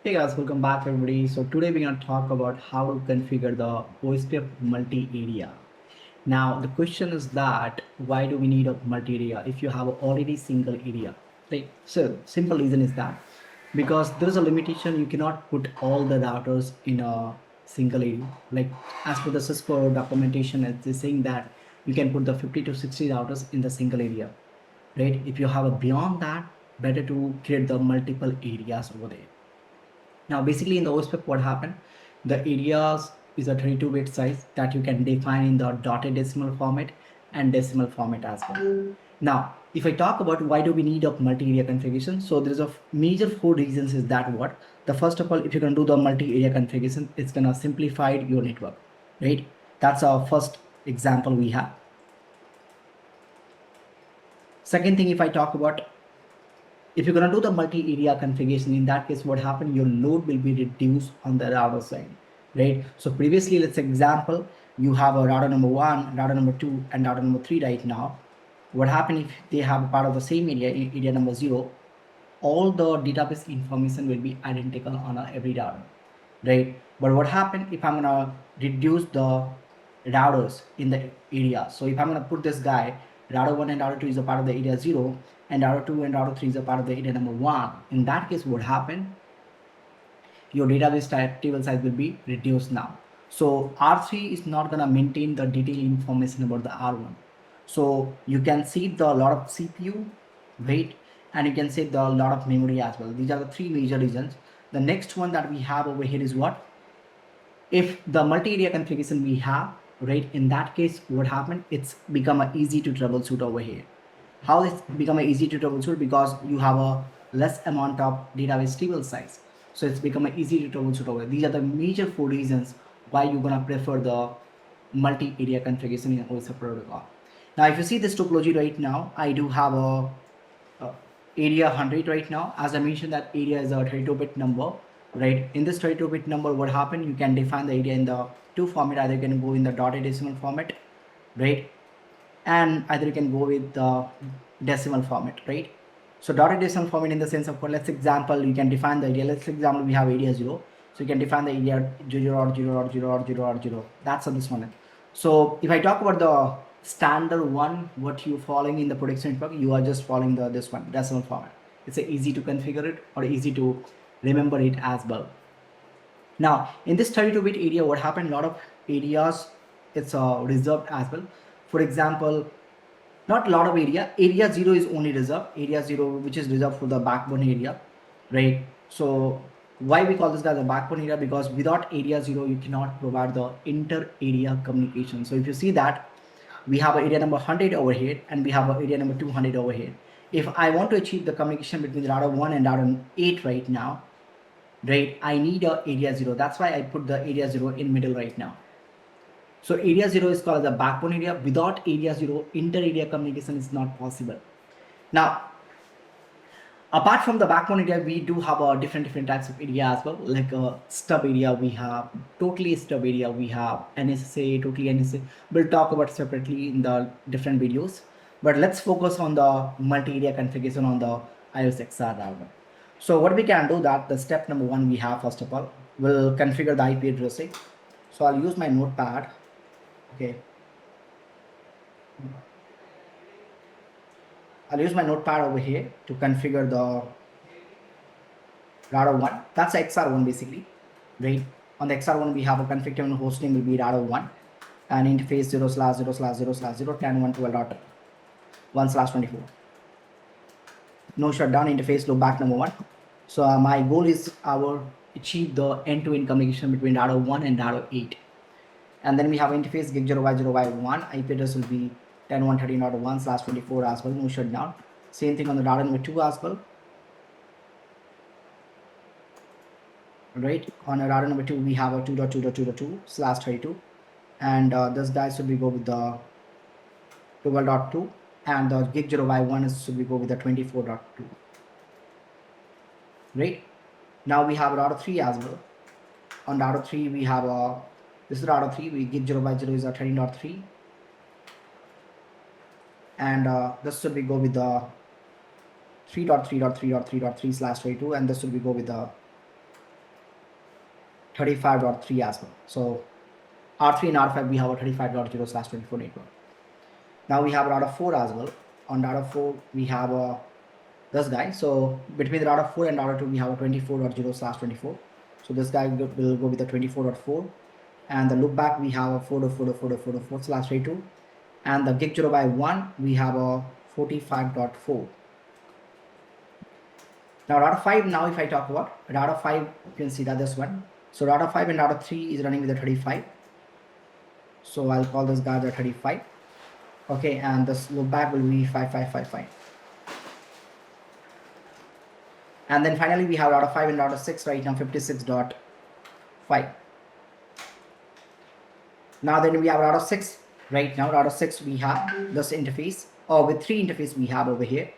Hey guys, welcome back everybody. So today we're going to talk about how to configure the OSPF multi-area. Now the question is that why do we need a multi-area if you have already single area? Right? So simple reason is that because there is a limitation, you cannot put all the routers in a single area. Like as per the Cisco documentation, it's saying that you can put the 50 to 60 routers in the single area. Right? If you have a beyond that, better to create the multiple areas over there. Now, basically in the OSPF, what happened? The areas is a 32-bit size that you can define in the dotted decimal format and decimal format as well. Now, if I talk about why do we need a multi-area configuration, so there's a major four reasons is that what? The first of all, if you can do the multi-area configuration, it's gonna simplify your network, right? That's our first example we have. Second thing, if I talk about if you're going to do the multi-area configuration, in that case, what happened? Your load will be reduced on the router side, right? So previously, let's say example, you have a router number 1, router number 2, and router number 3 right now. What happened if they have a part of the same area, area number 0? All the database information will be identical on every router, right? But what happened if I'm gonna reduce the routers in the area? So if I'm gonna put this guy, router 1 and router 2 is a part of the area 0, and router 2 and router 3 is a part of the area number 1. In that case, what happened? Your database table size will be reduced now. So R3 is not gonna maintain the detailed information about the R1. So you can see the lot of CPU, weight, and you can see the lot of memory as well. These are the three major reasons. The next one that we have over here is what? If the multi-area configuration we have, right, in that case, what happened? It's become a easy to troubleshoot over here. How it's become a easy to troubleshoot? Because you have a less amount of database table size. So it's become a easy to troubleshoot over here. These are the major four reasons why you're gonna prefer the multi-area configuration in OSPF protocol. Now, if you see this topology right now, I do have a area 100 right now. As I mentioned, that area is a 32-bit number, right? In this 32-bit number, what happened? You can define the area in the two format. Either you can go in the dotted decimal format, right? And either you can go with the decimal format, right? So dotted decimal format in the sense of, let's example, you can define the area. Let's example, we have area 0. So you can define the area 0 or 0 or 0 or 0 or 0. That's on this one. So if I talk about the standard one, what you following in the production network, you are just following this one, decimal format. It's easy to configure it or easy to remember it as well. Now in this 32-bit area, what happened? A lot of areas it's reserved as well. For example, not a lot of area 0 is only reserved, area 0 which is reserved for the backbone area, right? So why we call this guy the backbone area? Because without area 0 you cannot provide the inter area communication. So if you see that we have area number 100 over here and we have area number 200 over here. If I want to achieve the communication between router 1 and router 8 right now, right, I need a area 0. That's why I put the area 0 in middle right now. So area 0 is called the backbone area. Without area 0, inter-area communication is not possible. Now, apart from the backbone area, we do have different types of area as well. Like stub area, we have totally stub area, we have NSA, totally NSA. We'll talk about separately in the different videos. But let's focus on the multi-area configuration on the IOS XR router. So what we can do that the step number 1 we have, first of all, we'll configure the IP addressing. So I'll use my notepad. Okay, I'll use my notepad over here to configure the router 1. That's XR1 basically, right? On the XR1 we have a config terminal hosting will be router 1 and interface 0/0/0/0/10.12.1/24. No shutdown interface loopback number 1. So my goal is our achieve the end-to-end communication between router 1 and router 8. And then we have interface gig 0y0y1. IP address will be 10.113.1/24 as well, no shutdown. Same thing on the router number 2 as well. Right, on a router number 2 we have a 2.2.2.2/32, and this guy should we go with the 12.2, and the gig 0y1 should we go with the 24.2. Right, now we have router 3 as well. On router 3 we have a this is router 3, we gig 0x0 is a 13.3, and this should we go with the 3.3.3.3.3/32, and this should we go with the 35.3 as well. So R3 and R5 we have a 35.0/24 network. Now we have router 4 as well. On router 4 we have this guy. So between the router 4 and router 2 we have a 24.0/24. So this guy will go with the 24.4, and the loopback we have a 4.4.4.4/32, and the gig 0/1 we have a 45.4. Now router 5, now if I talk about router 5, you can see that this one. So router 5 and router 3 is running with the 35. So I'll call this guy the 35. Okay, and this loopback will be 5555. And then finally we have router 5 and router 6 right now, 56.5. Now then we have router 6 right now. Router 6 we have this interface, or with 3 interface we have over here.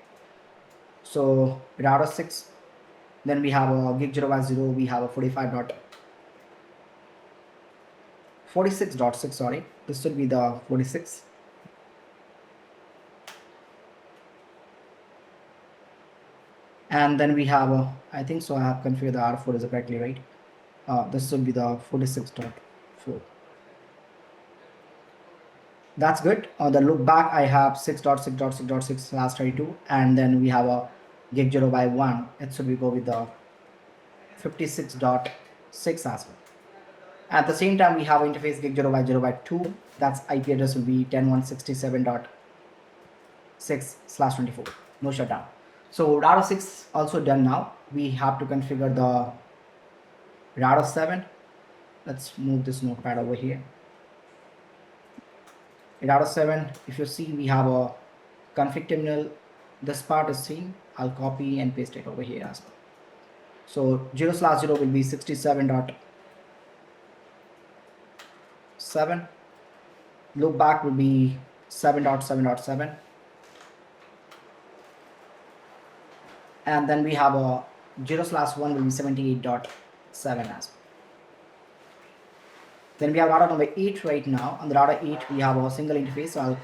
So router 6, then we have a gig 0/0, we have a 46.6, sorry, this should be the 46. And then we have a, I think so I have configured the R4 is correctly, right? This should be the 46.4. That's good. On the loop back I have 6.6.6.6/32, and then we have a gig 0/1. It should be go with the 56.6 as well. At the same time we have interface gig 0/0/2. That's IP address will be 10.167.6/24. No shutdown. So router 6 also done now. We have to configure the router 7. Let's move this notepad over here. In router 7, if you see, we have a config terminal. This part is seen. I'll copy and paste it over here as well. So 0/0 will be 67.7. Loopback will be 7.7.7. And then we have a 0/1 will be 78.7 as well. Then we have router number 8 right now. On the router 8 we have a single interface, so I'll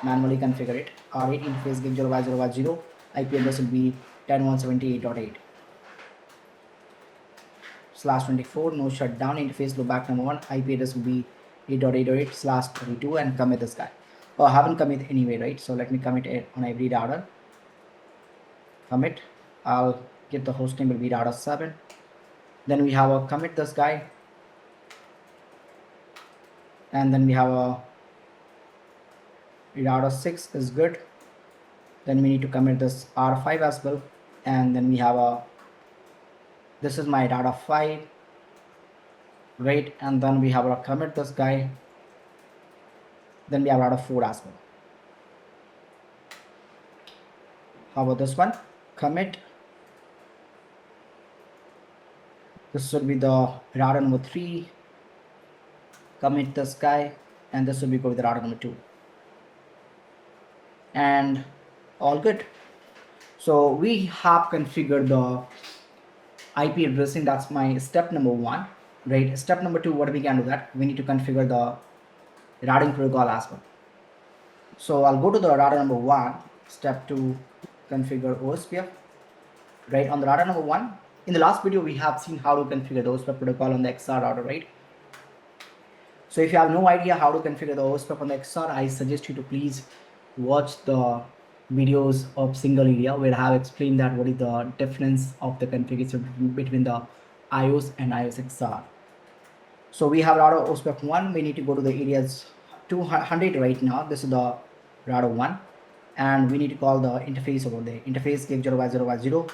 manually configure it. R8 interface gig 0/0/0. IP address will be 10.178.8/24. No shutdown. Interface loopback number 1. IP address will be 8.8.8/32, and commit this guy. Oh, I haven't commit anyway, right? So let me commit it on every router. Commit. I'll get the host name will be router 7. Then we have a commit this guy, and then we have a router 6 is good. Then we need to commit this R5 as well, and then we have a, this is my router 5, right? And then we have a commit this guy. Then we have router 4 as well. How about this one? Commit. This should be the router number 3. Commit this guy, and this will be go with the router number 2. And all good. So we have configured the IP addressing. That's my step number 1, right? Step number 2, what we can do that? We need to configure the routing protocol as well. So I'll go to the router number 1, step 2, configure OSPF. Right, on the router number 1, in the last video we have seen how to configure the OSPF protocol on the XR router, right? So if you have no idea how to configure the OSPF on the XR, I suggest you to please watch the videos of single area where I have explained that what is the difference of the configuration between the IOS and IOS XR. So we have router OSPF 1. We need to go to the areas 200 right now. This is the router 1, and we need to call the interface over there. Interface gig 0/0/0.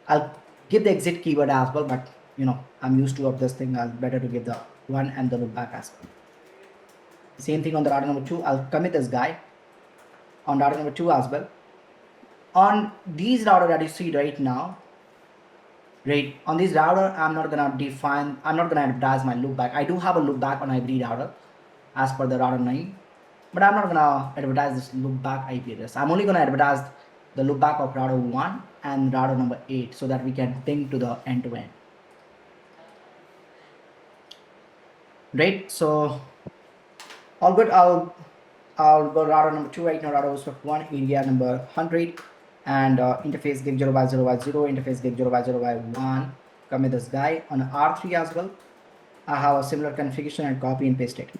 I'll give the exit keyword as well, but you know I'm used to of this thing. I'll better to give the 1 and the loopback as well. Same thing on the router number 2. I'll commit this guy on router number 2 as well. On these router that you see right now, right, on this router I'm not gonna advertise my loopback. I do have a loopback on every router as per the router 9, but I'm not gonna advertise this loopback IP address. I'm only gonna advertise the loopback of router 1 and router number 8 so that we can ping to the end-to-end. Right, so all good. I'll go router number 2 right now. Router OSPF 1, area number 100, and interface gig 0/0/0, interface gig 0/0/1. Commit this guy on R3 as well. I have a similar configuration and copy and paste it.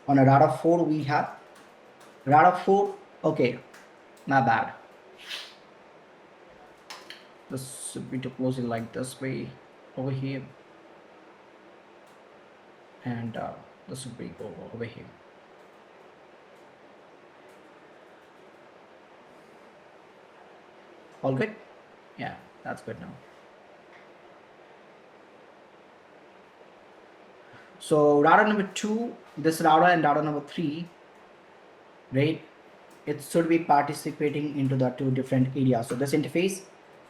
On a router 4 we have router 4. Okay, my bad. This should be to close it like this way over here, and this would be over here. All good? Yeah, that's good now. So router number 2, this router, and router number 3, right? It should be participating into the two different areas. So this interface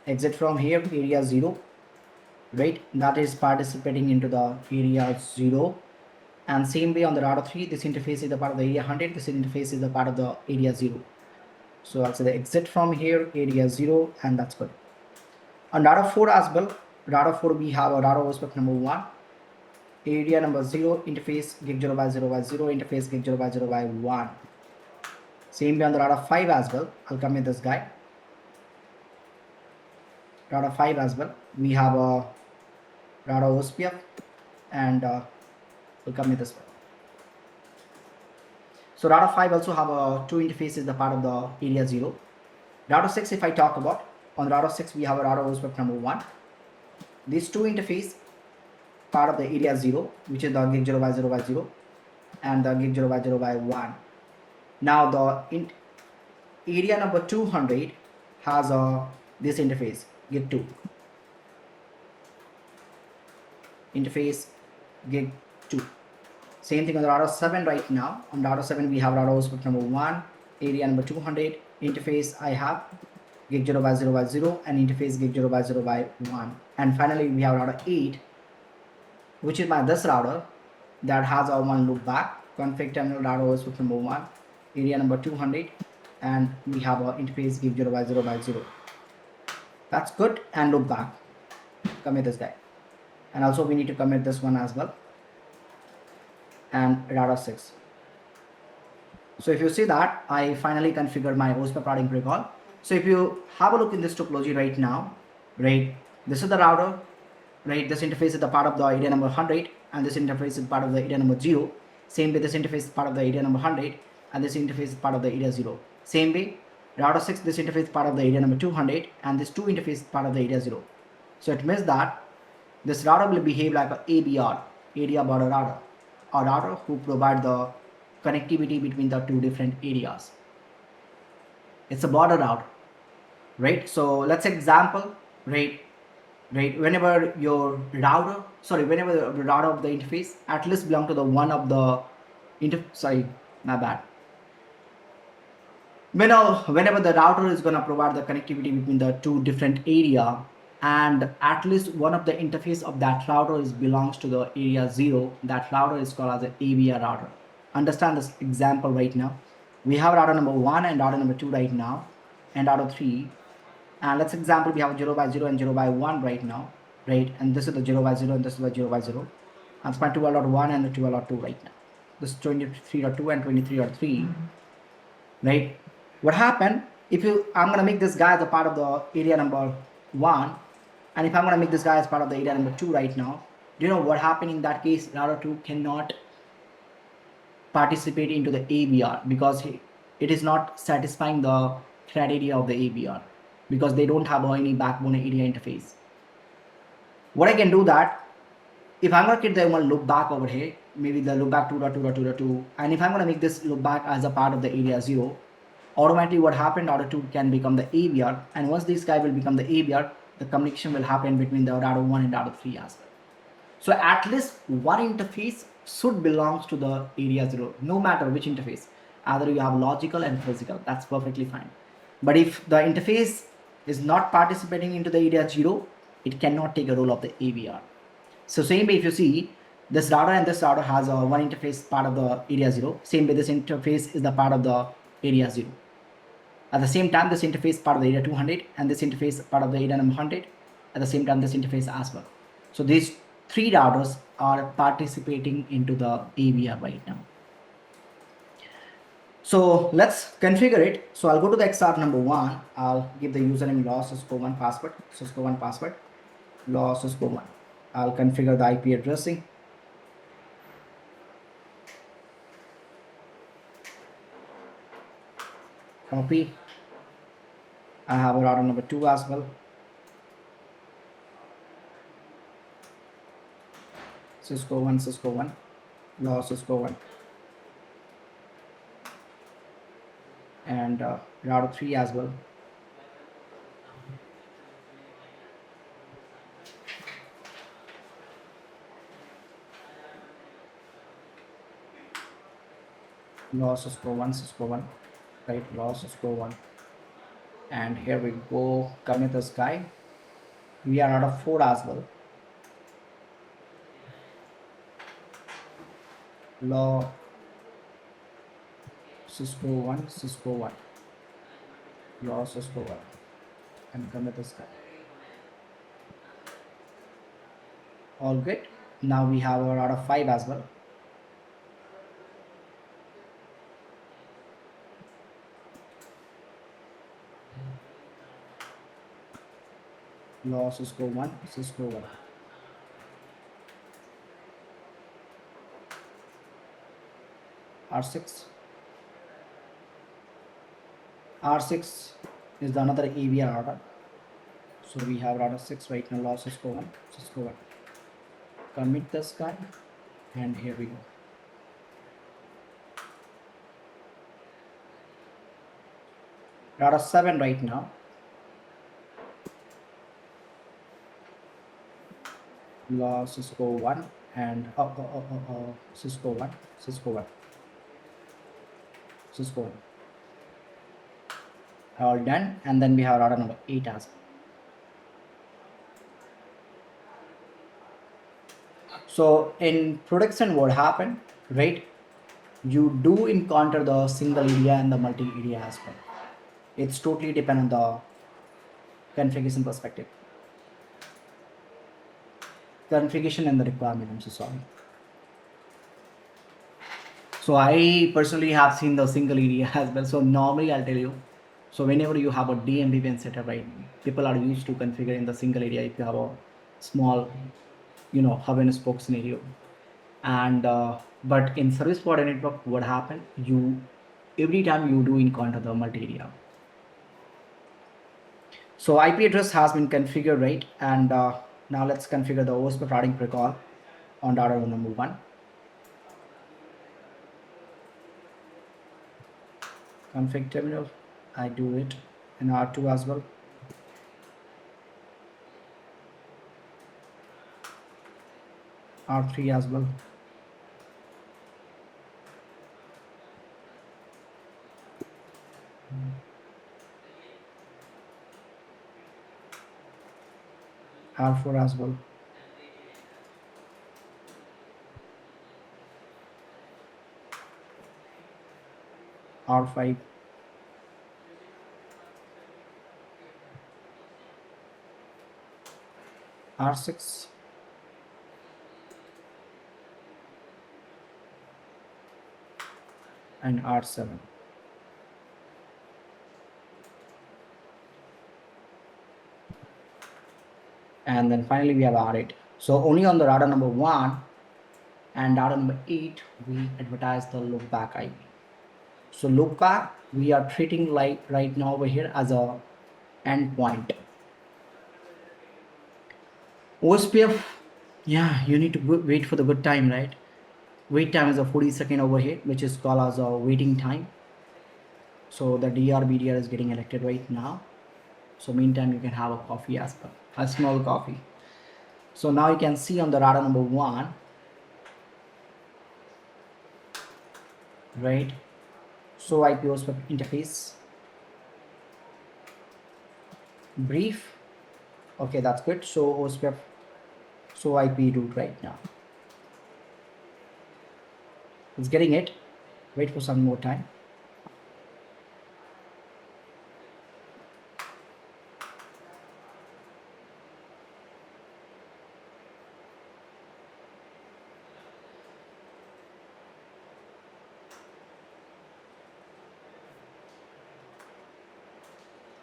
exit from here, area 0, right? That is participating into the area 0. And same way on the router 3, this interface is a part of the area 100, this interface is a part of the area 0. So I'll say the exit from here, area 0, and that's good. On router 4 as well, router 4 we have a router OSPF number 1, area number 0, interface gig 0 by 0 by 0, interface gig 0 by 0 by 1. Same way on the router 5 as well. I'll come with this guy. Router 5 as well. We have a router OSPF, and we'll come with this one. So router 5 also have two interfaces, the part of the area 0. Router 6, if I talk about, on router 6 we have a router OSPF number 1. These two interface part of the area 0, which is the gig 0 by 0 by 0 and the gig 0 by 0 by 1. Now the area number 200 has this interface, gig 2. Interface gig 2. Same thing on the router 7 right now. On router 7 we have router OSPF number 1, area number 200, interface I have gig 0 by 0 by 0 and interface gig 0 by 0 by 1. And finally we have router 8, which is this router that has our one loop back, config terminal router OSPF number 1, area number 200, and we have our interface gig 0 by 0 by 0. That's good, and loop back. Commit this guy. And also we need to commit this one as well. And router 6. So if you see that, I finally configured my OSPF routing protocol. So if you have a look in this topology right now, right, this is the router, right, this interface is the part of the area number 100, and this interface is part of the area number 0. Same way, this interface is part of the area number 100, and this interface is part of the area 0. Same way, router 6, this interface is part of the area number 200, and this 2 interface is part of the area 0. So it means that this router will behave like a ABR, area border router, a router who provide the connectivity between the two different areas. It's a border router, right? So let's example, right, whenever your router, whenever the router of the interface at least belong to the one of the whenever the router is going to provide the connectivity between the two different area, and at least one of the interface of that router belongs to the area 0, that router is called as an ABR router. Understand this example right now. We have router number 1 and router number 2 right now, and router 3. And let's example, we have 0 by 0 and 0 by 1 right now, right? And this is the 0 by 0 and this is the 0 by 0. And it's my 12.1 and the 12.2 right now. This is 23.2 and 23.3, right? What happened if I'm going to make this guy as a part of the area number 1, and if I'm going to make this guy as part of the area number 2 right now, do you know what happened in that case? Router 2 cannot participate into the ABR because it is not satisfying the criteria of the ABR, because they don't have any backbone area interface. What I can do that, if I'm going to get the one loop back over here, maybe the loop back 2.2.2.2, and if I'm going to make this loop back as a part of the area 0, automatically what happened, router 2 can become the ABR, and once this guy will become the ABR, the communication will happen between the router 1 and router 3 as well. So at least one interface should belong to the area 0, no matter which interface. Either you have logical and physical, that's perfectly fine. But if the interface is not participating into the area 0, it cannot take a role of the ABR. So same way, if you see, this router and this router has a one interface part of the area 0. Same way, this interface is the part of the area 0. At the same time, this interface part of the area 200 and this interface part of the area number 100. At the same time, this interface as well. So these three routers are participating into the ABR right now. So let's configure it. So I'll go to the XR number 1. I'll give the username Law Cisco 1 password, Cisco 1 password, Law Cisco 1. I'll configure the IP addressing. Copy. I have a router number 2 as well. Cisco 1, Cisco 1, Law Cisco 1. And router 3 as well. Law Cisco 1, Cisco 1, right? Law Cisco 1. And here we go, commit this guy. We are out of 4 as well. Law Cisco 1, Cisco 1. Law Cisco 1. And commit this guy. All good. Now we have a router 5 as well. Law Cisco 1, Cisco 1. R6. R6 is the another AVR router. So we have router 6 right now, Law Cisco 1, Cisco 1. Commit this guy, and here we go. Router 7 right now. Law Cisco 1 and Cisco 1, Cisco 1, Cisco 1. All done, and then we have router number 8 as well. So in production, what happened, right? You do encounter the single area and the multi-area as well. It's totally depend on the configuration perspective. Configuration and the requirement, I'm so sorry. So I personally have seen the single area as well. So normally I'll tell you, so whenever you have a DMVPN setup, right, people are used to configuring the single area if you have a small, hub and spoke scenario. And but in service provider network, what happened, every time you do encounter the multi-area. So IP address has been configured, right? And now let's configure the OSPF routing protocol on router number 1. Config terminal, I do it in R2 as well. R3 as well. R4 as well. R5. R6. And R7. And then finally we have R8. So only on the router number 1 and router number 8 we advertise the loopback IP. So loopback we are treating like right now over here as a endpoint. OSPF, yeah, you need to wait for the good time, right? Wait time is a 40 second over here, which is called as a waiting time. So the BDR is getting elected right now. So meantime you can have a coffee as well, a small coffee. So now you can see on the router number 1, right? So IP OSPF interface brief. Okay, that's good. So OSPF, so IP root right now. It's getting it. Wait for some more time.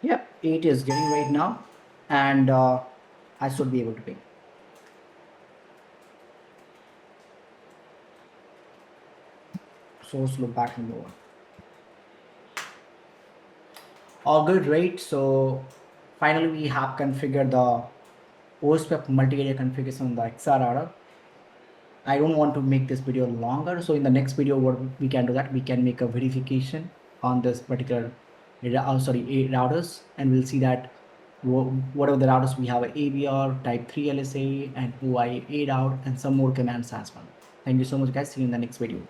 Yep, 8 is getting right now, and I should be able to pay. source loopback remover. All good, right? So finally we have configured the OSPF multi-area configuration on the XR router. I don't want to make this video longer, so in the next video what we can do that we can make a verification on this particular routers, and we'll see that whatever the routers we have, a AVR, type 3 LSA and OIA route and some more commands as well. Thank you so much guys, see you in the next video.